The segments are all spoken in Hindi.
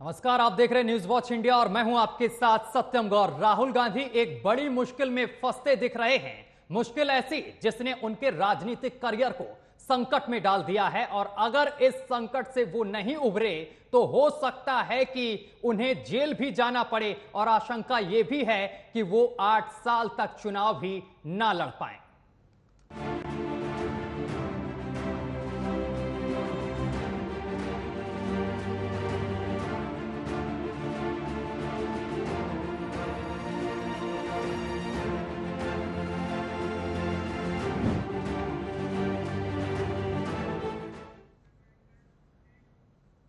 नमस्कार, आप देख रहे हैं न्यूज वॉच इंडिया और मैं हूं आपके साथ सत्यम गौर। राहुल गांधी एक बड़ी मुश्किल में फंसते दिख रहे हैं। मुश्किल ऐसी जिसने उनके राजनीतिक करियर को संकट में डाल दिया है और अगर इस संकट से वो नहीं उभरे तो हो सकता है कि उन्हें जेल भी जाना पड़े और आशंका यह भी है कि वो 8 साल तक चुनाव भी ना लड़ पाए।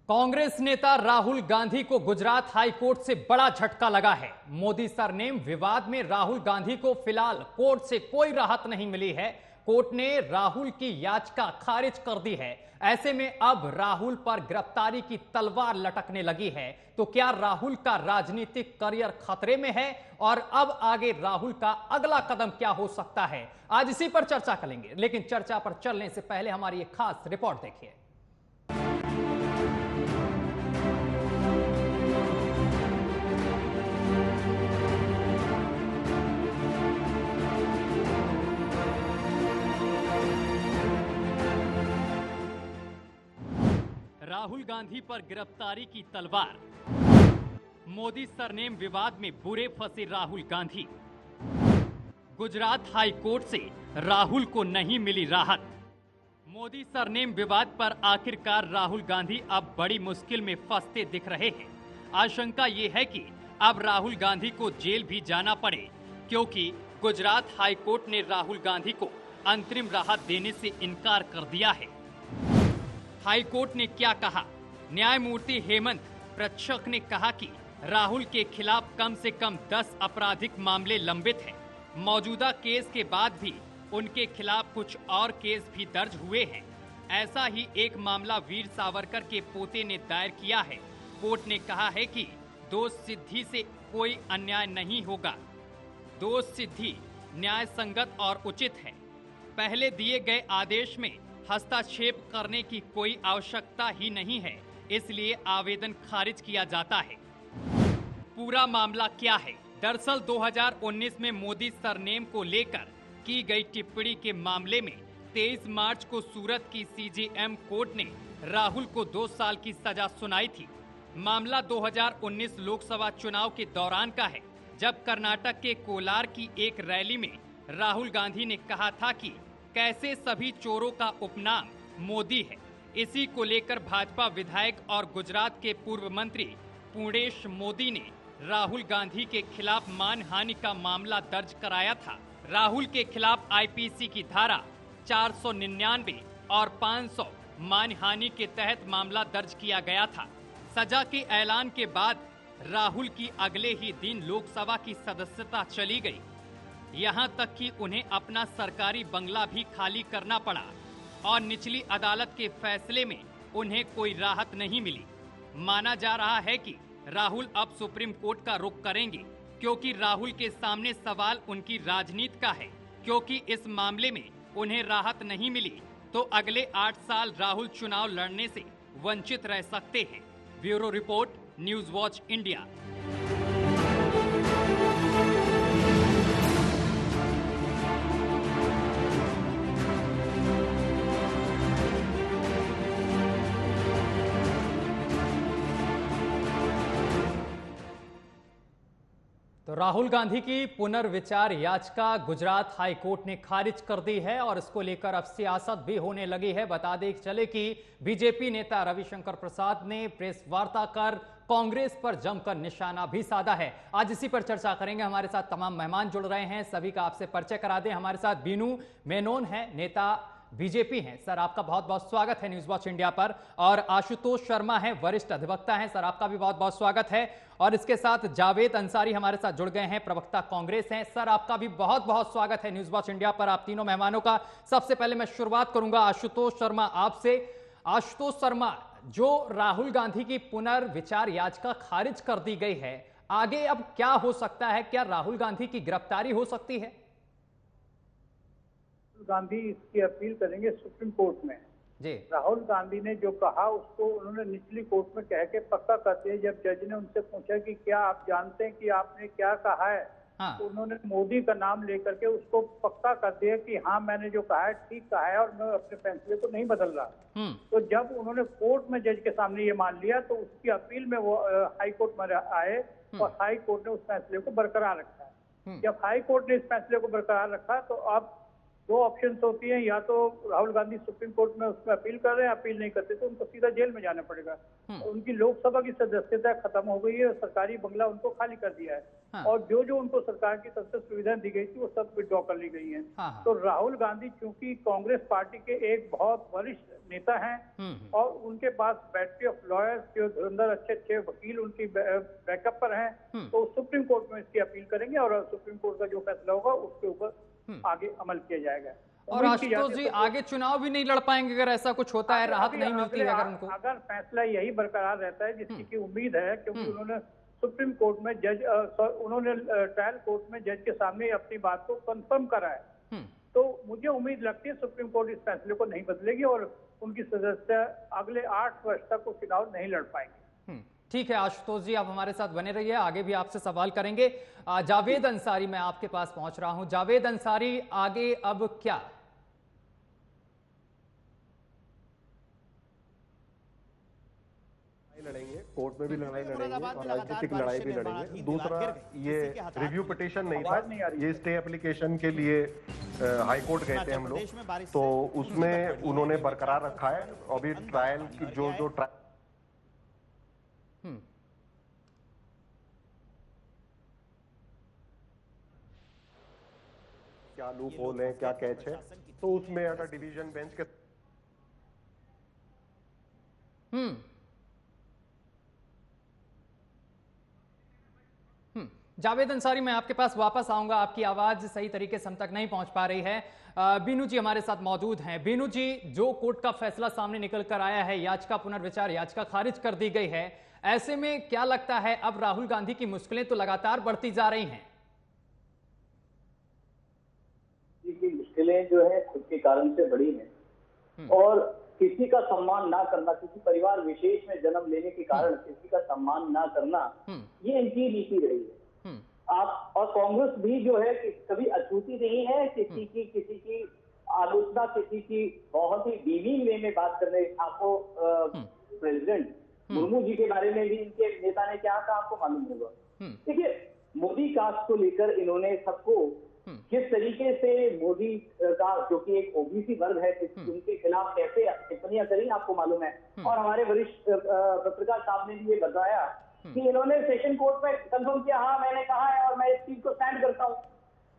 कांग्रेस नेता राहुल गांधी को गुजरात हाई कोर्ट से बड़ा झटका लगा है। मोदी सरनेम विवाद में राहुल गांधी को फिलहाल कोर्ट से कोई राहत नहीं मिली है। कोर्ट ने राहुल की याचिका खारिज कर दी है। ऐसे में अब राहुल पर गिरफ्तारी की तलवार लटकने लगी है। तो क्या राहुल का राजनीतिक करियर खतरे में है और अब आगे राहुल का अगला कदम क्या हो सकता है, आज इसी पर चर्चा करेंगे। लेकिन चर्चा पर चलने से पहले हमारी एक खास रिपोर्ट देखिए। राहुल गांधी पर गिरफ्तारी की तलवार। मोदी सरनेम विवाद में बुरे फंसे राहुल गांधी। गुजरात हाई कोर्ट से राहुल को नहीं मिली राहत। मोदी सरनेम विवाद पर आखिरकार राहुल गांधी अब बड़ी मुश्किल में फंसते दिख रहे हैं। आशंका ये है कि अब राहुल गांधी को जेल भी जाना पड़े, क्योंकि गुजरात हाई कोर्ट ने राहुल गांधी को अंतरिम राहत देने से इनकार कर दिया है। हाई कोर्ट ने क्या कहा? न्यायमूर्ति हेमंत प्रक्षक ने कहा कि राहुल के खिलाफ कम से कम 10 आपराधिक मामले लंबित हैं। मौजूदा केस के बाद भी उनके खिलाफ कुछ और केस भी दर्ज हुए हैं। ऐसा ही एक मामला वीर सावरकर के पोते ने दायर किया है। कोर्ट ने कहा है कि दोष सिद्धि से कोई अन्याय नहीं होगा। दोष सिद्धि न्याय संगत और उचित है। पहले दिए गए आदेश में हस्तक्षेप करने की कोई आवश्यकता ही नहीं है, इसलिए आवेदन खारिज किया जाता है। पूरा मामला क्या है? दरअसल 2019 में मोदी सरनेम को लेकर की गई टिप्पणी के मामले में 23 मार्च को सूरत की सीजेएम कोर्ट ने राहुल को 2 साल की सजा सुनाई थी। मामला 2019 लोकसभा चुनाव के दौरान का है, जब कर्नाटक के कोलार की एक रैली में राहुल गांधी ने कहा था कि कैसे सभी चोरों का उपनाम मोदी है। इसी को लेकर भाजपा विधायक और गुजरात के पूर्व मंत्री पूर्णेश मोदी ने राहुल गांधी के खिलाफ मानहानि का मामला दर्ज कराया था। राहुल के खिलाफ आईपीसी की धारा 499 और 500 मानहानि के तहत मामला दर्ज किया गया था। सजा के ऐलान के बाद राहुल की अगले ही दिन लोकसभा की सदस्यता चली गई। यहां तक कि उन्हें अपना सरकारी बंगला भी खाली करना पड़ा और निचली अदालत के फैसले में उन्हें कोई राहत नहीं मिली। माना जा रहा है कि राहुल अब सुप्रीम कोर्ट का रुख करेंगे, क्योंकि राहुल के सामने सवाल उनकी राजनीति का है। क्योंकि इस मामले में उन्हें राहत नहीं मिली तो अगले 8 साल राहुल चुनाव लड़ने से वंचित रह सकते हैं। Bureau report, news watch India. तो राहुल गांधी की पुनर्विचार याचिका गुजरात हाई कोर्ट ने खारिज कर दी है और इसको लेकर अब सियासत भी होने लगी है। बता दें चले कि बीजेपी नेता रविशंकर प्रसाद ने प्रेस वार्ता कर कांग्रेस पर जमकर निशाना भी साधा है। आज इसी पर चर्चा करेंगे। हमारे साथ तमाम मेहमान जुड़ रहे हैं, सभी का आपसे परिचय करा दें। हमारे साथ बीनू मेनन है, नेता बीजेपी हैं। सर, आपका बहुत बहुत स्वागत है न्यूज वॉच इंडिया पर। और आशुतोष शर्मा हैं, वरिष्ठ अधिवक्ता हैं। सर, आपका भी बहुत बहुत स्वागत है। और इसके साथ जावेद अंसारी हमारे साथ जुड़ गए हैं, प्रवक्ता कांग्रेस हैं। सर, आपका भी बहुत बहुत स्वागत है न्यूज वॉच इंडिया पर, आप तीनों मेहमानों का। सबसे पहले मैं शुरुआत करूंगा आशुतोष शर्मा आपसे। आशुतोष शर्मा, जो राहुल गांधी की पुनर्विचार याचिका खारिज कर दी गई है, आगे अब क्या हो सकता है? क्या राहुल गांधी की गिरफ्तारी हो सकती है? गांधी इसकी अपील करेंगे सुप्रीम कोर्ट में। जी। राहुल गांधी ने जो कहा उसको उन्होंने निचली कोर्ट में कह के पक्का कर दिया। जब जज ने उनसे पूछा कि क्या आप जानते हैं कि आपने क्या कहा है, हाँ। तो उन्होंने मोदी का नाम लेकर के उसको पक्का कर दिया कि हाँ मैंने जो कहा है ठीक कहा है और मैं अपने फैसले को नहीं बदल रहा। तो जब उन्होंने कोर्ट में जज के सामने ये मान लिया तो उसकी अपील में वो हाई कोर्ट में आए और हाई कोर्ट ने उस फैसले को बरकरार रखा है। जब हाई कोर्ट ने इस फैसले को बरकरार रखा तो अब दो ऑप्शंस होती हैं, या तो राहुल गांधी सुप्रीम कोर्ट में उसमें अपील कर रहे हैं, अपील नहीं करते तो उनको सीधा जेल में जाना पड़ेगा। उनकी लोकसभा की सदस्यता खत्म हो गई है, सरकारी बंगला उनको खाली कर दिया है। हाँ। और जो जो उनको सरकार की तरफ से सुविधाएं दी गई थी वो सब विड्रॉ कर ली गई हैं। हाँ। तो राहुल गांधी चूंकि कांग्रेस पार्टी के एक बहुत वरिष्ठ नेता हैं और उनके पास बैटरी ऑफ लॉयर्स जो धुरंधर अच्छे अच्छे वकील उनकी बैकअप पर हैं, तो सुप्रीम कोर्ट में इसकी अपील करेंगे और सुप्रीम कोर्ट का जो फैसला होगा उसके ऊपर आगे अमल किया जाएगा। और आशुतोष जी आगे चुनाव भी नहीं लड़ पाएंगे अगर ऐसा कुछ होता है, राहत नहीं मिलती है अगर उनको? अगर फैसला यही बरकरार रहता है जिसकी की उम्मीद है, क्योंकि उन्होंने सुप्रीम कोर्ट में उन्होंने ट्रायल कोर्ट में जज के सामने अपनी बात को कंफर्म करा है, तो मुझे उम्मीद लगती है सुप्रीम कोर्ट इस फैसले को नहीं बदलेगी और उनकी सदस्य अगले 8 वर्ष तक वो चुनाव नहीं लड़ पाएंगे। ठीक है आशुतोष जी, आप हमारे साथ बने रहिए, आगे भी आपसे सवाल करेंगे। जावेद अंसारी, मैं आपके पास पहुंच रहा हूं। जावेद अंसारी, आगे अब क्या? लड़ेंगे, कोर्ट में भी लड़ाई लड़ेंगे और राजनीतिक लड़ाई भी लड़ेंगे। दूसरा, ये रिव्यू पिटीशन नहीं था, ये स्टे एप्लीकेशन के लिए हाई कोर्ट गए थे हम लोग, तो उसमें उन्होंने बरकरार रखा है। अभी ट्रायल की जो क्या लूप होल है, क्या कैच है, तो उसमें अगर डिवीजन बेंच के जावेद अंसारी, मैं आपके पास वापस आऊंगा, आपकी आवाज सही तरीके से हम तक नहीं पहुंच पा रही है। बीनू जी हमारे साथ मौजूद हैं। बीनू जी, जो कोर्ट का फैसला सामने निकल कर आया है, याचिका पुनर्विचार याचिका खारिज कर दी गई है, ऐसे में क्या लगता है अब राहुल गांधी की मुश्किलें तो लगातार बढ़ती जा रही हैं? मुश्किलें जो है खुद के कारण से बड़ी हैं और किसी का सम्मान ना करना, किसी परिवार विशेष में जन्म लेने के कारण किसी का सम्मान ना करना, ये इनकी नीति रही है। आप और कांग्रेस भी जो है कि कभी अछूती नहीं है किसी की आलोचना, किसी की बहुत ही डीविंग वे में बात करने। आपको प्रेसिडेंट मुर्मू जी के बारे में भी इनके नेता ने क्या कहा आपको मालूम होगा। देखिए, मोदी कास्ट को लेकर इन्होंने सबको किस तरीके से मोदी का, जो कि एक ओबीसी वर्ग है, उनके खिलाफ कैसे टिप्पणियां करी आपको मालूम है। और हमारे वरिष्ठ पत्रकार साहब ने भी ये बताया कि इन्होंने सेशन कोर्ट में कंफर्म किया, हाँ मैंने कहा है और मैं इस चीज को स्टैंड करता हूँ।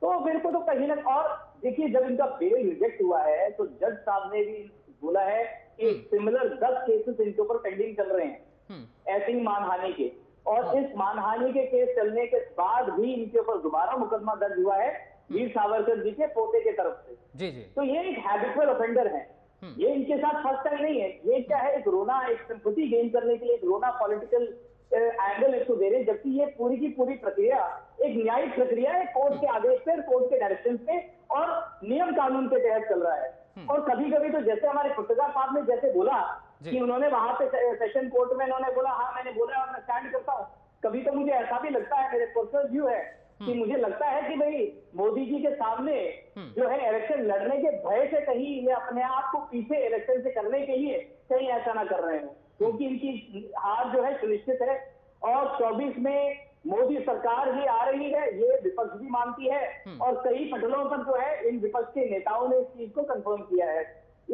तो मेरे को तो कहीं ना, और देखिए जब इनका बेल रिजेक्ट हुआ है तो जज साहब ने भी बोला है कि सिमिलर 10 केसेस इनके ऊपर पेंडिंग चल रहे हैं ऐसे ही मानहानि के, और इस मानहानि के केस चलने के बाद भी इनके ऊपर दोबारा मुकदमा दर्ज हुआ है वीर सावरकर जी के पोते के तरफ से। जी जी। तो ये एक हैबिचुअल ऑफेंडर है, ये इनके साथ फर्स्ट टाइम नहीं है। ये क्या है, एक रोना, एक सिंपैथी गेन करने के लिए एक रोना पॉलिटिकल एंगल इसको दे रहे हैं, जबकि ये पूरी की पूरी प्रक्रिया एक न्यायिक प्रक्रिया है, कोर्ट के आदेश पे, कोर्ट के डायरेक्शन पे और नियम कानून के तहत चल रहा है। और कभी कभी तो जैसे हमारे पत्रकार साहब ने जैसे बोला कि उन्होंने वहां पे सेशन कोर्ट में इन्होंने बोला हाँ मैंने बोला और मैं स्टैंड करता हूँ, कभी तो मुझे ऐसा भी लगता है, मेरे पर्सनल व्यू है कि मुझे लगता है कि भाई मोदी जी के सामने जो है इलेक्शन लड़ने के भय से कहीं ये अपने आप को पीछे इलेक्शन से करने के लिए कहीं ऐसा ना कर रहे हो, क्योंकि इनकी हार जो है सुनिश्चित है। और 24 में मोदी सरकार ही आ रही है, ये विपक्ष भी मानती है और कई पटलों पर जो है इन विपक्ष के नेताओं ने इस चीज को कंफर्म किया है।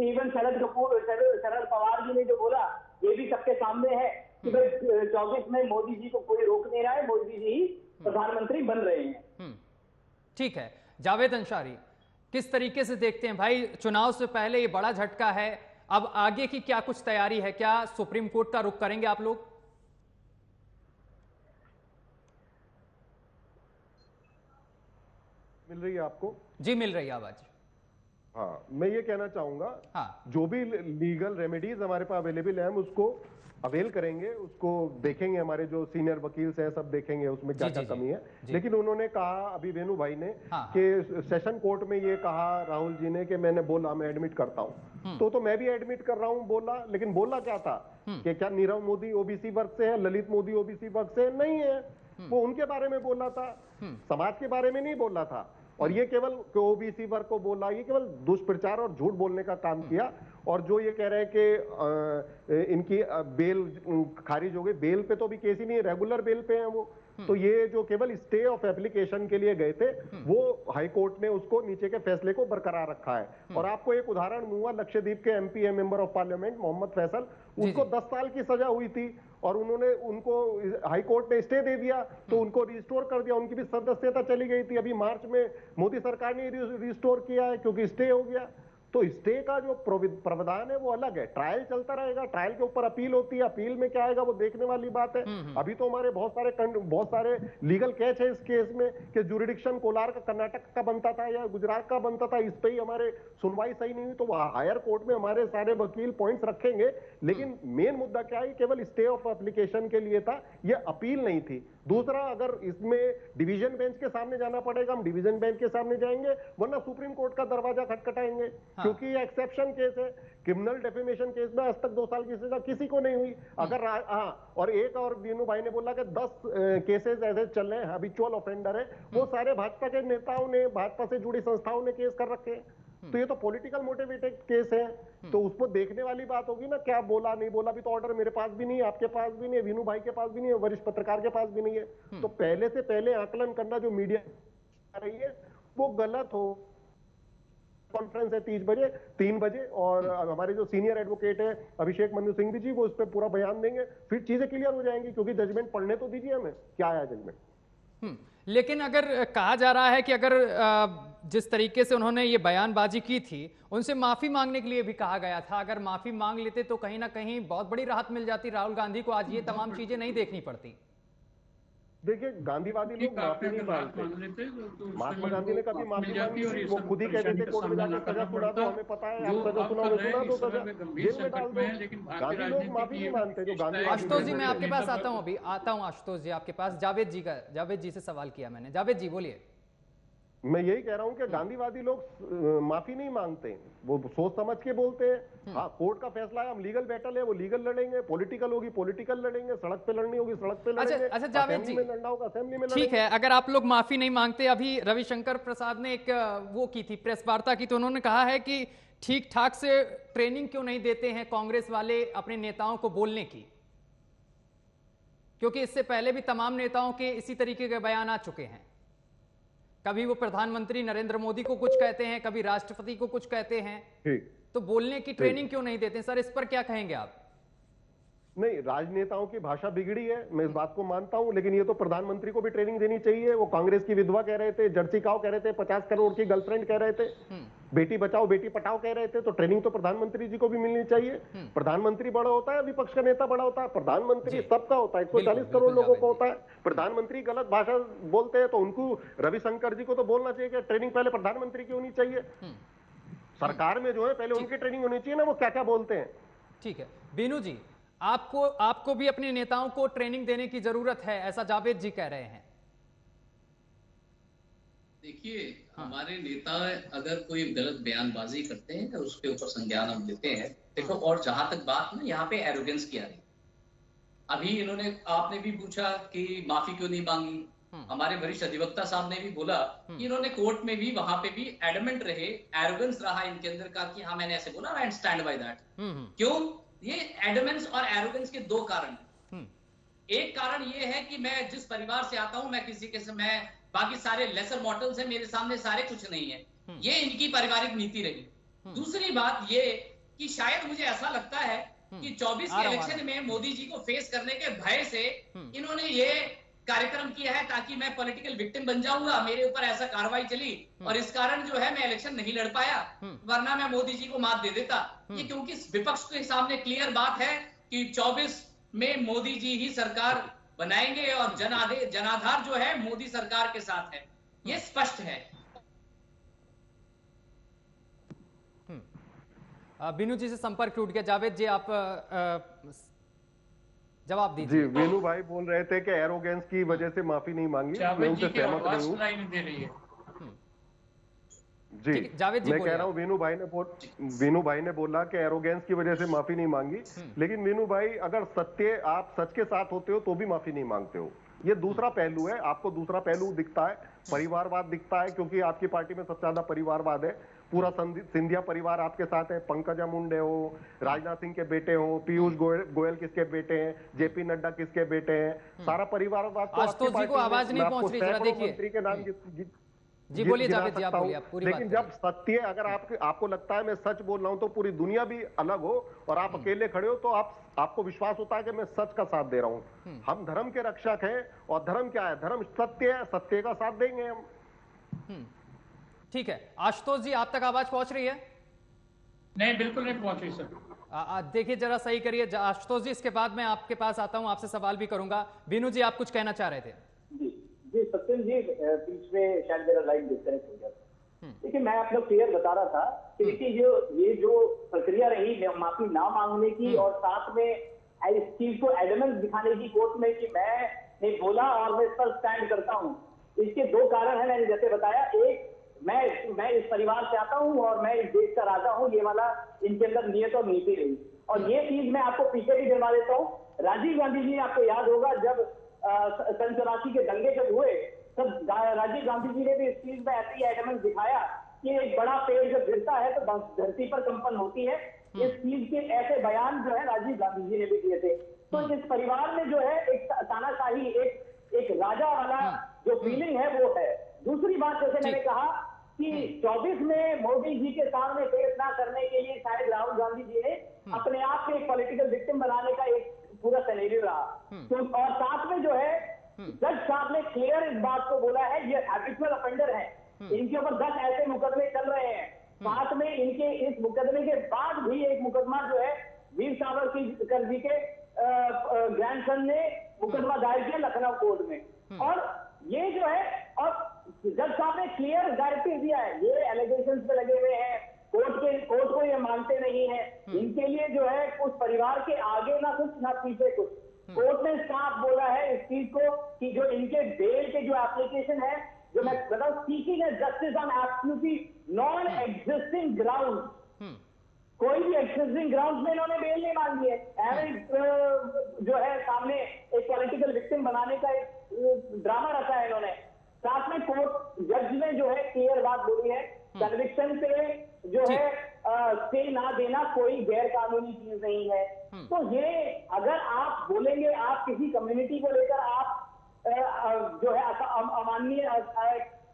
इवन शरद पवार जी ने जो बोला ये भी सबके सामने है कि भाई 24 में मोदी जी को कोई रोक नहीं रहा है, मोदी जी ही प्रधानमंत्री बन रहे हैं। ठीक है जावेद अंसारी, किस तरीके से देखते हैं भाई, चुनाव से पहले ये बड़ा झटका है, अब आगे की क्या कुछ तैयारी है, क्या सुप्रीम कोर्ट का रुख करेंगे आप लोग? मिल रही है आपको? जी मिल रही है आवाज। हाँ, मैं ये कहना चाहूंगा, हाँ, जो भी लीगल रेमेडीज हमारे पास अवेलेबल है हम उसको अवेल करेंगे, उसको देखेंगे, हमारे जो सीनियर वकील हैं सब देखेंगे उसमें क्या क्या कमी है। लेकिन उन्होंने कहा अभी वेणु भाई ने कि सेशन कोर्ट में ये कहा राहुल जी ने कि मैंने बोला मैं एडमिट करता हूं, तो मैं भी एडमिट कर रहा हूं बोला, लेकिन बोला क्या था कि क्या नीरव मोदी ओबीसी वर्ग से है, ललित मोदी ओबीसी वर्ग से नहीं है, वो उनके बारे में बोला था, समाज के बारे में नहीं बोला था। और ये केवल ओबीसी वर्ग को बोला, ये केवल दुष्प्रचार और झूठ बोलने का काम किया। और जो ये कह रहे हैं कि इनकी बेल खारिज हो गई, बेल पे तो अभी केस ही नहीं है, रेगुलर बेल पे हैं वो, तो ये जो केवल स्टे ऑफ एप्लीकेशन के लिए गए थे वो हाई कोर्ट ने उसको नीचे के फैसले को बरकरार रखा है। और आपको एक उदाहरण दूंगा, लक्षद्वीप के एमपी है member of parliament Mohammed Faisal, उसको 10 साल की सजा हुई थी और उनको हाई कोर्ट ने स्टे दे दिया, तो उनको रिस्टोर कर दिया, उनकी भी सदस्यता चली गई थी। अभी मार्च में मोदी सरकार ने रिस्टोर किया है क्योंकि स्टे हो गया। तो स्टे का जो प्रावधान है वो अलग है, ट्रायल चलता रहेगा, ट्रायल के ऊपर अपील होती है, अपील में क्या आएगा वो देखने वाली बात है। अभी तो हमारे बहुत सारे लीगल कैच है इस केस में कि जुरिडिक्शन कोलार का कर्नाटक का बनता था या गुजरात का बनता था, इस पे ही हमारे सुनवाई सही नहीं हुई, तो हायर कोर्ट में हमारे सारे वकील पॉइंट्स रखेंगे। लेकिन मेन मुद्दा क्या है, केवल स्टे ऑफ एप्लीकेशन के लिए था, ये अपील नहीं थी। दूसरा, अगर इसमें डिवीजन बेंच के सामने जाना पड़ेगा, हम डिवीजन बेंच के सामने जाएंगे, वरना सुप्रीम कोर्ट का दरवाजा खटखटाएंगे। क्योंकि ये एक्सेप्शन केस है, क्रिमिनल डेफेमेशन केस में आज तक 2 साल की सजा किसी को नहीं हुई। अगर और एक और वीनू भाई ने बोला कि 10 केसेस ऐसे चल रहे हैं, हैबिचुअल ऑफेंडर है, वो सारे भाजपा के नेताओं ने, भाजपा से जुड़ी संस्थाओं ने केस कर रखे हैं, तो ये तो पॉलिटिकल मोटिवेटेड केस है, तो उसको देखने वाली बात होगी ना, क्या बोला नहीं बोला। भी तो ऑर्डर मेरे पास भी नहीं है, आपके पास भी नहीं है, वीनू भाई के पास भी नहीं है, वरिष्ठ पत्रकार के पास भी नहीं है। तो पहले से पहले आकलन करना जो मीडिया कर रही है वो गलत हो। कॉन्फ्रेंस है 3 बजे और हमारे जो सीनियर एडवोकेट है अभिषेक मनु सिंह जी, वो उस पर पूरा बयान देंगे, फिर चीजें क्लियर हो जाएंगी। क्योंकि जजमेंट पढ़ने तो दीजिए हमें, क्या आया जजमेंट। लेकिन अगर कहा जा रहा है कि अगर जिस तरीके से उन्होंने ये बयानबाजी की थी, उनसे माफी मांगने के लिए भी कहा गया था, अगर माफी मांग लेते तो कहीं ना कहीं बहुत बड़ी राहत मिल जाती राहुल गांधी को, आज ये तमाम चीजें नहीं देखनी पड़ती। देखिए, गांधीवादी लोग माफी नहीं मांगते। महात्मा गांधी ने कभी माफी मांगी थी? वो खुद ही कहते थे कोर्ट में जाकर सजा सुना दो, हमें पता है आप सजा सुना दो, सजा जेल में डाल दो। गांधी लोग माफी नहीं मांगते। जो गांधी, आशुतोष जी मैं आपके पास आता हूँ, अभी आता हूँ आशुतोष जी आपके पास। जावेद जी से सवाल किया मैंने। जावेद जी बोलिए। मैं यही कह रहा हूं कि गांधीवादी लोग माफी नहीं मांगते, वो सोच समझ के बोलते हैं। हाँ, कोर्ट का फैसला है, हम लीगल बैटल है वो लीगल लड़ेंगे, पॉलिटिकल होगी पॉलिटिकल लड़ेंगे, सड़क पे लड़नी होगी सड़क पे लड़ेंगे। अच्छा जावेद जी, लड़ना होगा असेंबली में। ठीक है, अगर आप लोग माफी नहीं मांगते, अभी रविशंकर प्रसाद ने एक वो की थी प्रेस वार्ता की, तो उन्होंने कहा है कि ठीक ठाक से ट्रेनिंग क्यों नहीं देते हैं कांग्रेस वाले अपने नेताओं को बोलने की, क्योंकि इससे पहले भी तमाम नेताओं के इसी तरीके के बयान आ चुके हैं। कभी वो प्रधानमंत्री नरेंद्र मोदी को कुछ कहते हैं, कभी राष्ट्रपति को कुछ कहते हैं। तो बोलने की ट्रेनिंग क्यों नहीं देते सर, इस पर क्या कहेंगे आप? नहीं, राजनेताओं की भाषा बिगड़ी है, मैं इस बात को मानता हूं, लेकिन ये तो प्रधानमंत्री को भी ट्रेनिंग देनी चाहिए। वो कांग्रेस की विधवा कह रहे थे, जर्सी काऊ कह रहे थे, 50 करोड़ की गर्लफ्रेंड कह रहे थे, बेटी बचाओ बेटी पढ़ाओ कह रहे थे, तो ट्रेनिंग तो प्रधानमंत्री जी को भी मिलनी चाहिए। प्रधानमंत्री बड़ा होता है, विपक्ष का नेता बड़ा होता है, प्रधानमंत्री सबका होता है, 140 करोड़ लोगों का होता है। प्रधानमंत्री गलत भाषा बोलते हैं तो उनको, रविशंकर जी को तो बोलना चाहिए कि ट्रेनिंग पहले प्रधानमंत्री की होनी चाहिए। सरकार में जो है पहले उनकी ट्रेनिंग होनी चाहिए ना, वो क्या क्या बोलते हैं। ठीक है बीनू जी, आपको भी अपने नेताओं को ट्रेनिंग देने की जरूरत है, ऐसा जावेद जी कह रहे हैं। देखिए, हमारे नेता अगर कोई गलत बयानबाजी करते हैं तो उसके ऊपर संज्ञान हम लेते हैं। देखो, और जहां तक बात ना यहाँ पे एरोगेंस की आ रही, अभी आपने भी पूछा कि माफी क्यों नहीं मांगी, हमारे वरिष्ठ अधिवक्ता साहब ने भी बोला कि इन्होंने कोर्ट में भी वहां पे भी एडमेंट रहे, एरोगेंस रहा इनके अंदर का कि हाँ मैंने ऐसे बोला, आई स्टैंड बाय दैट। क्यों? ये एडमेंस और एरोगेंस के दो कारण हैं। एक कारण ये है कि मैं जिस परिवार से आता हूं, मैं किसी के से, मैं बाकी सारे लेसर मॉडल्स हैं, मेरे सामने सारे कुछ नहीं है, ये इनकी पारिवारिक नीति रही। दूसरी बात ये कि शायद मुझे ऐसा लगता है कि 24 के इलेक्शन में मोदी जी को फेस करने के भय से इन्होंने ये कार्यक्रम किया है ताकि मैं पॉलिटिकल विक्टिम बन जाऊंगा, मेरे ऊपर ऐसा कार्रवाई चली और इस कारण जो है मैं इलेक्शन नहीं लड़ पाया, वरना मैं मोदी जी को मात दे देता। ये क्योंकि विपक्ष के सामने क्लियर बात है कि 24 में मोदी जी ही सरकार बनाएंगे और जनाधार जो है मोदी सरकार के साथ है, ये स्पष्ट है। बीनू जी से संपर्क टूट गया। जावेद जी आप जवाब दीजिए। जी, वेणु भाई बोल रहे थे कि एरोगेंस की वजह से माफी नहीं मांगी, मैं उनसे सहमत नहीं हूँ। जी, जावेद जी मैं कह रहा हूँ वेणु भाई ने बोला कि एरोगेंस की वजह से माफी नहीं मांगी, लेकिन वेणु भाई अगर आप सच के साथ होते हो तो भी माफी नहीं मांगते हो। ये दूसरा पहलू है, आपको दूसरा पहलू दिखता है, परिवारवाद दिखता है, क्योंकि आपकी पार्टी में सबसे ज्यादा परिवारवाद है। पूरा सिंधिया परिवार आपके साथ है, पंकजा मुंडे हो, राजनाथ सिंह के बेटे हो, पीयूष गोयल किसके बेटे हैं, जेपी नड्डा किसके बेटे हैं, सारा परिवारवाद तो आपकी पार्टी में। आवाज नहीं पहुंच रही, जरा देखिए। मंत्री के नाम जी बोलिए जावेद जी, आप बोलिए, आप पूरी लेकिन जब सत्य अगर आपको लगता है मैं सच बोल रहा हूं तो पूरी दुनिया भी अलग हो और आप अकेले खड़े हो तो आपको विश्वास होता है कि मैं सच का साथ दे रहा हूं। हम धर्म के रक्षक हैं और धर्म क्या है, धर्म सत्य है, सत्य का साथ देंगे हम। ठीक है, आशुतोष जी आप तक आवाज पहुंच रही है? नहीं, बिल्कुल नहीं पहुंच रही सर। देखिए जरा सही करिए आशुतोष जी, इसके बाद मैं आपके पास आता हूं, आपसे सवाल भी करूंगा। बीनू जी आप कुछ कहना चाह रहे थे? जी सत्यम जी, बीच में शायद मेरा लाइन डिस्कनेक्ट हो गया था। देखिए मैं अपना क्लियर बता रहा था कि देखिए ये जो प्रक्रिया रही माफी ना मांगने की और साथ में इस चीज को एविडेंस दिखाने की कोर्ट में कि मैंने बोला और मैं इस पर स्टैंड करता हूँ, इसके दो कारण है। मैंने जैसे बताया, एक मैं इस परिवार से आता हूँ और मैं इस देश का राजा हूँ, ये वाला इनके अंदर नियत और नीति रही। और ये चीज मैं आपको पीछे भी दिलवा देता हूँ। राजीव गांधी जी, आपको याद होगा जब सन 84 के दंगे जब हुए तब राजीव गांधी जी ने भी इस चीज में ऐसी एविडेंस दिखाया कि एक बड़ा पेड़ जब गिरता है तो धरती पर कंपन होती है। इस चीज के ऐसे बयान जो है राजीव गांधी जी ने भी दिए थे। तो इस परिवार में जो है एक तानाशाही, एक राजा वाला जो फीलिंग है वो है। दूसरी बात, जैसे मैंने कहा कि 24 में मोदी जी के सामने पेश ना करने के लिए शायद राहुल गांधी जी ने अपने आप को एक पॉलिटिकल विक्टिम बनाने का एक पूरा सिनेरियो रहा। तो और साथ में जो है जज साहब ने क्लियर इस बात को बोला है, ये हैबिचुअल ऑफेंडर है, इनके ऊपर 10 ऐसे मुकदमे चल रहे हैं। साथ में इनके इस मुकदमे के बाद भी एक मुकदमा जो है वीर सावरकर जी के ग्रैंडसन ने मुकदमा दायर किया लखनऊ कोर्ट में। और ये जो है, और जज साहब ने क्लियर डायरेक्टिव दिया है, ये एलिगेशंस पे लगे हुए हैं, कोर्ट को ये मानते नहीं है, इनके लिए जो है उस परिवार के आगे ना कुछ ना पीछे कुछ। कोर्ट ने साफ बोला है इस चीज को कि जो इनके बेल के जो एप्लीकेशन है, जो मैं बताऊं, seeking justice on absolutely non existing ground, कोई भी एग्जिस्टिंग ग्राउंड में इन्होंने बेल नहीं मांगी है। जो है सामने एक पॉलिटिकल विक्टिम बनाने का एक ड्रामा रखा है इन्होंने। साथ में कोर्ट जज ने जो है क्लियर बात बोली है, कन्विक्शन पे जो है स्टे ना देना कोई गैर कानूनी चीज नहीं है। तो ये अगर आप बोलेंगे, आप किसी कम्युनिटी को लेकर आप जो है अमानवीय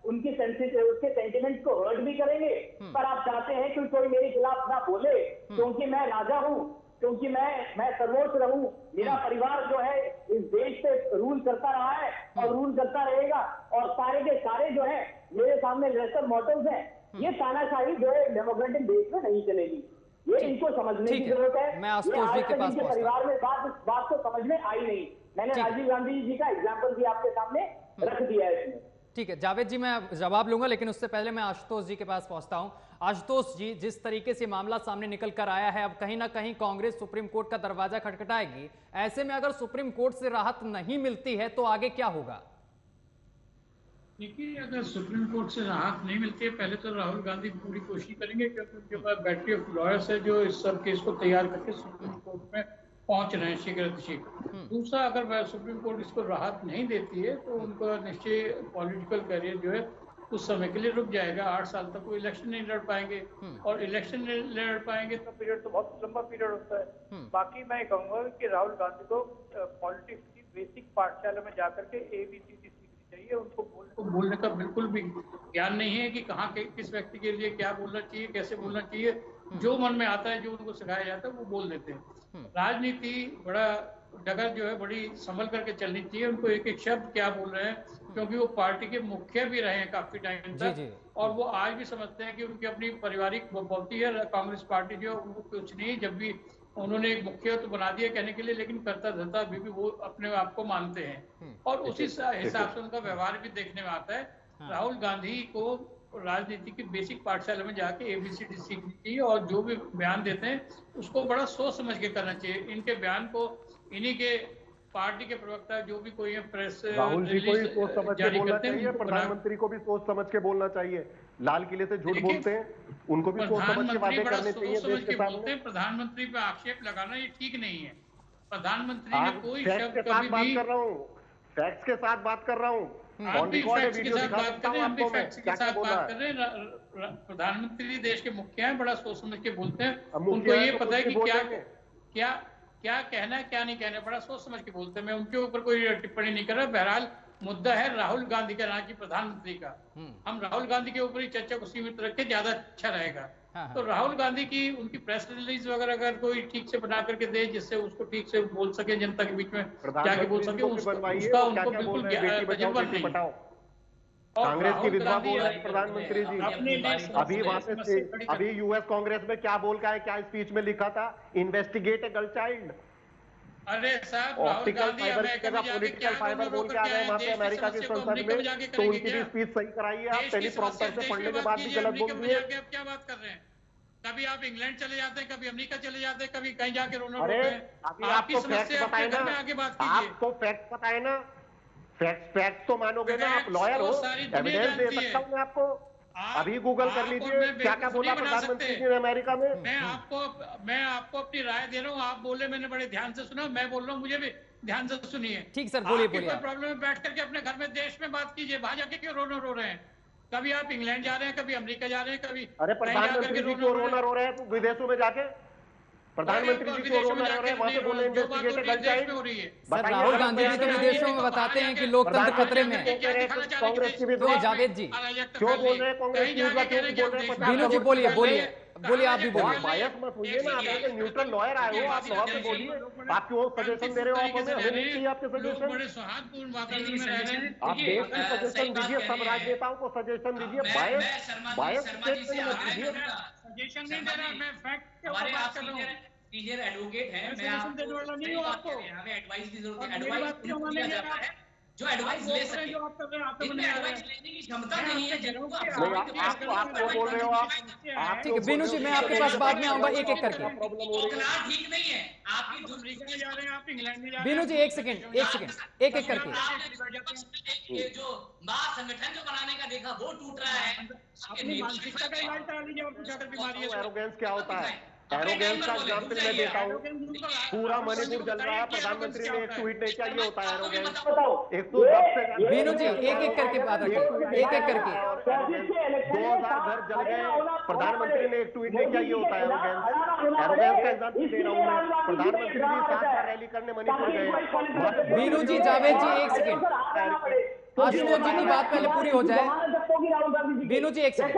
उनकी उसके सेंटिमेंट्स को हर्ट भी करेंगे, पर आप चाहते हैं कि कोई मेरे खिलाफ ना बोले क्योंकि मैं राजा हूँ, क्योंकि मैं सर्वोच्च रहूं, मेरा परिवार जो है इस देश पे रूल करता रहा है और रूल करता रहेगा, और सारे के सारे जो है मेरे सामने लेसर मॉर्टल्स हैं। ये तानाशाही जो है डेमोक्रेटिक देश में नहीं चलेगी, ये इनको समझने की जरूरत है। मैं आशुतोष जी के पास इनके परिवार में बात को समझ में आई नहीं। मैंने राजीव गांधी जी का एग्जाम्पल भी आपके सामने रख दिया है इसमें। ठीक है जावेद जी, मैं जवाब लूंगा, लेकिन उससे पहले मैं आशुतोष जी के पास पहुंचता हूं। आशुतोष जी, जिस तरीके से मामला सामने निकल कर आया है, अब कहीं ना कहीं कांग्रेस सुप्रीम कोर्ट का दरवाजा खटखटाएगी। ऐसे में अगर सुप्रीम कोर्ट से राहत नहीं मिलती है तो आगे क्या होगा? देखिए, अगर सुप्रीम कोर्ट से राहत नहीं मिलती है, पहले तो राहुल गांधी पूरी कोशिश करेंगे, क्योंकि उनके पास बैटरी ऑफ लॉयर्स है जो इस सब केस को तैयार करके सुप्रीम कोर्ट में पहुंच रहे हैं शीघ्र। दूसरा, अगर सुप्रीम कोर्ट इसको राहत नहीं देती है तो उनका निश्चय पॉलिटिकल करियर जो है कुछ समय के लिए रुक जाएगा। 8 साल तक वो इलेक्शन नहीं लड़ पाएंगे, और इलेक्शन नहीं लड़ पाएंगे तो पीरियड तो बहुत लंबा पीरियड होता है। बाकी मैं कहूँगा कि राहुल गांधी को पॉलिटिक्स की बेसिक पाठशाला में जाकर के ABCD सीखनी चाहिए। उनको बोलने का बिल्कुल भी ज्ञान नहीं है कि कहाँ के किस व्यक्ति के लिए क्या बोलना चाहिए, कैसे बोलना चाहिए। जो मन में आता है, जो उनको सिखाया जाता है, वो बोल देते हैं। राजनीति बड़ा डगर जो है बड़ी संभल करके चलनी चाहिए। उनको एक एक शब्द क्या बोल रहे हैं, क्योंकि वो पार्टी के मुखिया भी रहे हैं काफी टाइम तक, और वो आज भी समझते हैं कि उनकी अपनी पारिवारिक बहुमती है। कांग्रेस पार्टी जो वो कुछ नहीं, जब भी उन्होंने एक मुखिया तो बना दिया कहने के लिए, लेकिन करता धरता अभी भी वो अपने आप को मानते हैं, और उसी हिसाब से उनका व्यवहार भी देखने में आता है। राहुल गांधी को राजनीति की बेसिक पाठशाला में जाके ABCD सीखनी चाहिए और जो भी बयान देते हैं उसको बड़ा सोच समझ के करना चाहिए। इनके बयान को इन्हीं के पार्टी के प्रवक्ता जो भी कोई है प्रेस राहुल जी को भी सोच समझ के बोलना चाहिए, प्रधानमंत्री को भी सोच समझ के बोलना चाहिए। लाल किले से झूठ बोलते हैं, उनको भी सोच समझ के बातें करनी चाहिए देश के सामने। प्रधानमंत्री पे आक्षेप लगाना ये ठीक नहीं है। प्रधानमंत्री ने कोई शब्द कभी बात कर रहा हूँ, फैक्ट्स के साथ बात कर रहा हूँ, आप भी फैक्ट्स के साथ बात कर रहे हैं, हम भी फैक्ट्स के साथ बात कर रहे हैं। प्रधानमंत्री देश के मुखिया हैं, बड़ा सोच समझ के बोलते हैं, उनको ये पता है कि क्या कहना है क्या नहीं कहना है, बड़ा सोच समझ के बोलते हैं। मैं उनके ऊपर कोई टिप्पणी नहीं कर रहा। बहरहाल मुद्दा है राहुल गांधी का, ना कि प्रधानमंत्री का। हम राहुल गांधी के ऊपर ही चर्चा को सीमित रखें, ज्यादा अच्छा रहेगा। तो राहुल गांधी की उनकी प्रेस रिलीज वगैरह अगर कोई ठीक से बना करके दे, जिससे उसको ठीक से बोल सके, जनता के बीच में जाके बोल सके, उसका उनको बिल्कुल तजुर्बा नहीं। कांग्रेस की विधवा बोल रही प्रधानमंत्री जी। अभी यूएस कांग्रेस में क्या बोल का है, क्या स्पीच में लिखा था, इन्वेस्टिगेट ए गर्ल चाइल्ड। अरे साहब, ऑप्टिकल फाइबर की जगह पॉलिटिकल फाइबर बोल के आ गए वहां पे अमेरिका की संसद में, तो उनकी भी स्पीच सही कराई है आप, टेलीप्रॉम्प्टर से पढ़ने के बाद भी गलत बोल दिए। क्या बात कर रहे हैं? कभी आप इंग्लैंड चले जाते हैं, कभी अमेरिका चले जाते हैं, कभी कहीं जाके रोना रोते हैं। अभी आपको फैक्ट बताए ना, आपको फैक्ट बताए ना, फैक्ट तो मानोगे ना, आप लॉयर हो, एविडेंस दे सकता हूँ मैं आपको। अभी गूगल कर लीजिए क्या क्या बोला प्रधानमंत्री जी ने अमेरिका में। मैं आपको अपनी राय दे रहा हूँ, आप बोले मैंने बड़े ध्यान से सुना, मैं बोल रहा हूँ मुझे भी ध्यान से सुनिए। ठीक सर, बोलिए। प्रॉब्लम है, बैठ करके अपने घर में देश में बात कीजिए, वहां जाके क्यों रो रहे हैं? कभी आप इंग्लैंड जा रहे हैं, कभी अमेरिका जा रहे हैं, कभी अरे प्रधानमंत्री जी क्यों रो रहे हैं विदेशों में जाके? प्रधानमंत्री जी क्यों रोना रो रहे हैं वहां से? बोले इन्वेस्टिगेट गर्ल चाइल्ड हो रही है। सर राहुल गांधी जी तो विदेशों में बताते हैं कि लोकतंत्र खतरे में है। कांग्रेस की भी तो जावेद जी क्यों बोल रहे हैं? कांग्रेस की क्यों बोल रहे हैं? बीनू जी बोलिए आप भी बोलिए। बायस मत होइए ना, आप न्यूट्रल लॉयर आए हो, आप लॉ पे बोलिए। आप क्यों सजेशन दे रहे हो? आप हमें नहीं चाहिए आपके सजेशन। बड़े सौहार्दपूर्ण वातावरण में रह रहे हैं। आप देश की सजेशन दीजिए, सब राजनेताओं को सजेशन दीजिए, बायस स्टेटमेंट मत दीजिए। सजेशन नहीं दे रहा, मैं फैक्ट के ऊपर बात कर रहा हूँ। सीनियर एडवोकेट है, मैं आपको हमें एडवाइस की जरूरत है। एडवाइस दिया जाता है, जो एडवाइस ले सके। इनमें एडवाइस लेने की क्षमता नहीं है जनों को। आप बोल रहे हो आप ठीक है बीनू जी, मैं आपके पास बाद में आऊंगा एक एक करके। ठीक नहीं है आपकी अमेरिका जा रहे हैं, आप इंग्लैंड में जा रहे हैं। बीनू जी एक सेकंड एक एक करके। ये जो महासंगठन जो बनाने का देखा वो टूट रहा है। अपनी मानसिकता का इलाज करा लीजिए और कुछ अगर बीमारी है। एरोगेंस क्या होता है? एरोगेंस का एग्जाम्पल मैं देता हूँ। पूरा मणिपुर जल रहा है, प्रधानमंत्री ने एक ट्वीट नहीं किया, ये होता है एरोगेंस। 110 से बीनू जी एक एक करके बात रखिए, एक एक करके। 2000 घर जल गए, प्रधानमंत्री ने एक ट्वीट नहीं किया, ये होता है एरोगेंस। एरोगेंस का एग्जाम्पल दे रहा हूँ मैं। प्रधानमंत्री जी 7 बार रैली करने मणिपुर गए। बीनू जी, जावेद जी एक सेकंड, आशुतोष जी की बात पहले पूरी हो जाए। बीनू जी एक सेकंड।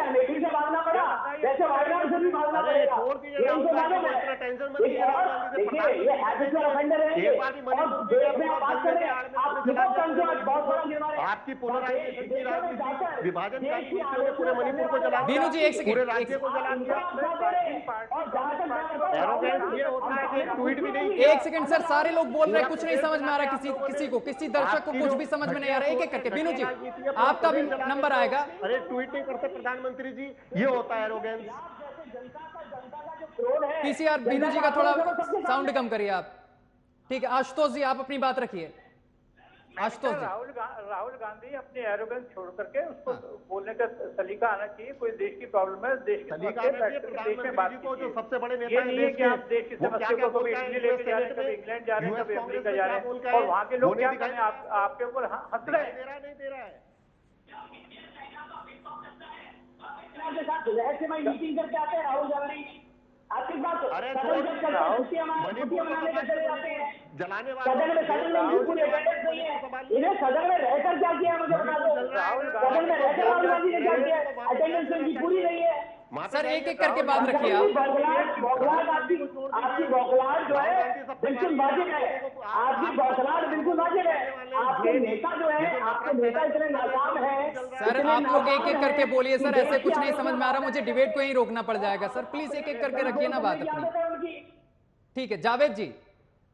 आपकी पोलराइजेशन की राजनीति, विभाजन का पूरे मणिपुर को जला, बीनू जी एक सेकंड, पूरे राज्य को जला दिया। ये होता है कि ट्वीट भी नहीं। एक सेकंड सर, सारे लोग बोल रहे हैं, कुछ नहीं समझ में आ रहा, किसी दर्शक को कुछ भी समझ में नहीं आ रहा। एक एक करके बीनू जी आपका भी नंबर आएगा। अरे ट्वीट नहीं करते प्रधानमंत्री जी, ये होता है एरोगेंस। पीसीआर बीनू जी का थोड़ा साउंड कम करिए आप। ठीक है आशुतोष जी, आप अपनी बात रखिए। आशुतोष जी, राहुल गांधी अपनी एरोगेंस छोड़ करके उसको बोलने का सलीका आना चाहिए। कोई देश की प्रॉब्लम है, देश की देश में बात को, जो सबसे बड़े नेता हैं देश के, आप देश की समस्या को कभी इटली लेके जा रहे हैं, कभी इंग्लैंड जा रहे हैं, कभी अमेरिका जा रहे हैं, और वहाँ के लोग क्या करें, आपके ऊपर हंस रहे हैं। नहीं दे रहा है। रहस्यमय मीटिंग करके आते हैं राहुल गांधी। आपकी बात अरे जलाने इन्हें सदन में रहकर क्या किया मुझे बता दो। सदन में रहकर राहुल गांधी ने क्या किया? अटेंडेंस इनकी पूरी नहीं है। सर एक एक करके बात रखिए आप। आपकी बौखलाहट जो है बिल्कुल वाजिब है, आपकी बौखलाहट बिल्कुल वाजिब है। आपके नेता जो है, आपके नेता इतने नाकाम है। सर आप लोग एक एक करके बोलिए सर, ऐसे कुछ नहीं समझ में आ रहा, मुझे डिबेट को ही रोकना पड़ जाएगा सर। प्लीज एक एक करके रखिए ना बात अपनी। ठीक है जावेद जी,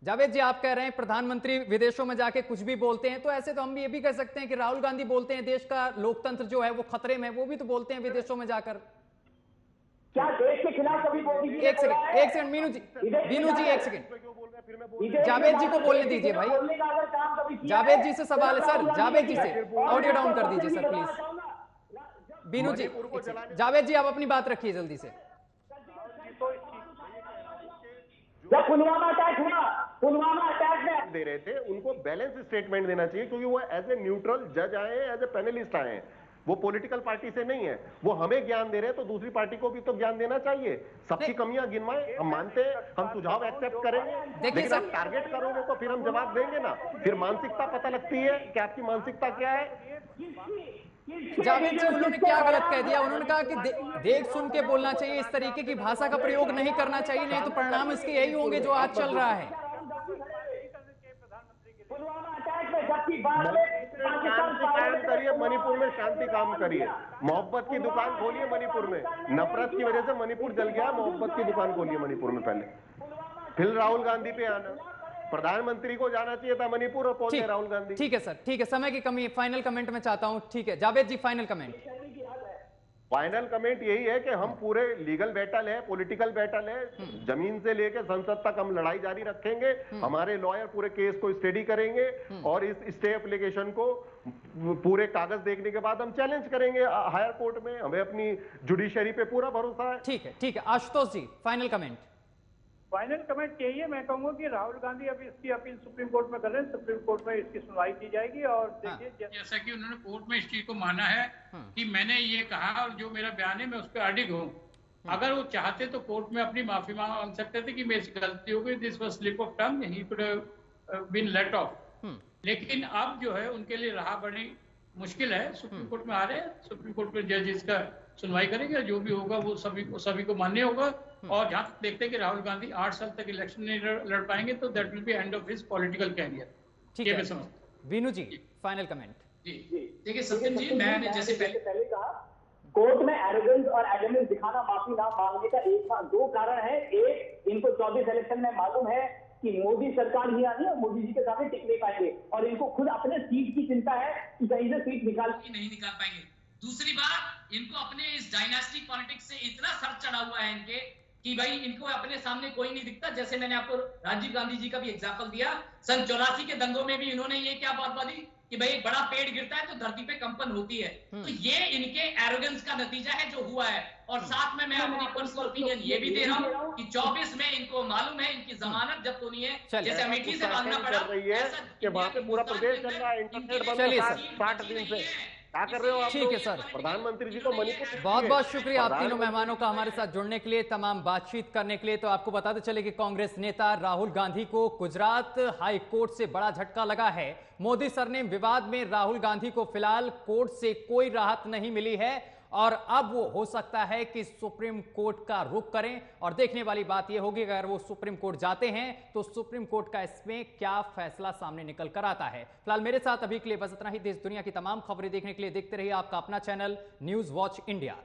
जावेद जी, आप कह रहे हैं प्रधानमंत्री विदेशों में जाके कुछ भी बोलते हैं, तो ऐसे तो हम ये भी कह सकते हैं कि राहुल गांधी बोलते हैं देश का लोकतंत्र जो है वो खतरे में, वो भी तो बोलते हैं विदेशों में जाकर। क्या देश के खिलाफ कभी मोदी जी? एक सेकंड मीनू जी एक सेकंड, जावेद जी को बोलने दीजिए भाई। जावेद जी से सवाल है सर, जावेद जी से ऑडियो डाउन कर दीजिए सर प्लीज। बीनू जी, जावेद जी आप अपनी बात रखिए जल्दी से। पुलवामा अटैक में दे रहे थे, उनको बैलेंस स्टेटमेंट देना चाहिए, क्योंकि वो एज ए न्यूट्रल जज आए हैं, एज ए पैनलिस्ट आए हैं, वो पॉलिटिकल पार्टी से नहीं है। वो हमें ज्ञान दे रहे हैं तो दूसरी पार्टी को भी तो ज्ञान देना चाहिए। सबकी कमियां गिनवाएं, हम मानते हैं, हम सुझाव एक्सेप्ट करेंगे, लेकिन आप टारगेट करोगे तो फिर हम जवाब देंगे ना। फिर मानसिकता पता लगती है कि आपकी मानसिकता क्या है। जावेद जी, उन्होंने क्या गलत कह दिया? उन्होंने कहा कि देख सुन के बोलना चाहिए, इस तरीके की भाषा का प्रयोग नहीं करना चाहिए, नहीं तो परिणाम इसके यही होंगे जो आज चल रहा है। शांति कायम करिए, मणिपुर में शांति काम करिए, मोहब्बत की दुकान खोलिए मणिपुर में। नफरत की वजह से मणिपुर जल गया, मोहब्बत की दुकान खोलिए मणिपुर में पहले, फिर राहुल गांधी पे आना। प्रधानमंत्री को जाना चाहिए था मणिपुर और पहुंचे राहुल गांधी। ठीक है सर, ठीक है, समय की कमी, फाइनल कमेंट में चाहता हूं। ठीक है जावेद जी, फाइनल कमेंट। फाइनल कमेंट यही है कि हम पूरे लीगल बैटल है, पॉलिटिकल बैटल है, जमीन से लेकर संसद तक हम लड़ाई जारी रखेंगे। हमारे लॉयर पूरे केस को स्टडी करेंगे और इस स्टे एप्लीकेशन को पूरे कागज देखने के बाद हम चैलेंज करेंगे हायर कोर्ट में। हमें अपनी जुडिशरी पे पूरा भरोसा है। ठीक है आशुतोष जी, फाइनल कमेंट। फाइनल कमेंट यही है, मैं कहूंगा कि राहुल गांधी अभी इसकी अपील सुप्रीम कोर्ट में कर रहे हैं, सुप्रीम कोर्ट में इसकी सुनवाई की जाएगी। और देखिए जैसा कि उन्होंने कोर्ट में इस चीज को माना है कि मैंने ये कहा और जो मेरा बयान है मैं उस पर अडिग हूँ। अगर वो चाहते तो कोर्ट में अपनी माफी मांग सकते थे कि मेरी गलती हो गई, this was slip of tongue, he could have been let off. लेकिन अब जो है उनके लिए राह बड़ी मुश्किल है। सुप्रीम कोर्ट में आ रहे हैं, सुप्रीम कोर्ट में जज इसका सुनवाई करेंगे, जो भी होगा वो सभी को मान्य होगा। और जहां तक देखते हैं कि राहुल गांधी 8 साल तक इलेक्शन नहीं लड़ पाएंगे तो that will be end of his political career. ठीक है, मैं समझता हूं। Vinu ji, final comment. जी देखिए सत्यम जी, मैंने जैसे पहले कहा, कोर्ट में एरोगेंस और एडमिनेंस दिखाना, माफी ना मांगने का दो कारण है। एक, इनको 24 इलेक्शन में मालूम है कि मोदी सरकार ही आनी है और मोदी जी के सामने टिक नहीं पाएंगे, और इनको खुद अपने सीट की चिंता है कि कहीं से सीट नहीं निकाल पाएंगे। दूसरी बात, इनको अपने इस डायनास्टिक पॉलिटिक्स से इतना सर चढ़ा हुआ है इनके कि भाई इनको अपने सामने कोई नहीं दिखता। जैसे मैंने आपको राजीव गांधी जी का भी एग्जांपल दिया, सन 84 के दंगों में भी इन्होंने ये क्या बात बोली कि भाई एक बड़ा पेड़ गिरता है तो धरती पे कंपन होती है। तो ये इनके एरोगेंस का नतीजा है जो हुआ है। और साथ में मैं अपनी पर्सनल ओपिनियन ये भी दे रहा हूँ कि 24 में इनको मालूम है इनकी जमानत जब्त होनी है, जैसे अमेठी से भागना पड़ा कि वहां पे पूरा प्रदेश चल रहा है, इंटरनेट बंद है 60 दिन से। क्या कर रहे हो आप? ठीक है सर, प्रधानमंत्री जी को मणिपुर। बहुत बहुत शुक्रिया आप तीनों मेहमानों का हमारे साथ जुड़ने के लिए, तमाम बातचीत करने के लिए। तो आपको बताते चले कि कांग्रेस नेता राहुल गांधी को गुजरात हाई कोर्ट से बड़ा झटका लगा है। मोदी सरनेम विवाद में राहुल गांधी को फिलहाल कोर्ट से कोई राहत नहीं मिली है और अब वो हो सकता है कि सुप्रीम कोर्ट का रुख करें। और देखने वाली बात यह होगी अगर वो सुप्रीम कोर्ट जाते हैं तो सुप्रीम कोर्ट का इसमें क्या फैसला सामने निकल कर आता है। फिलहाल मेरे साथ अभी के लिए बस इतना ही। देश दुनिया की तमाम खबरें देखने के लिए देखते रहिए आपका अपना चैनल न्यूज वॉच इंडिया।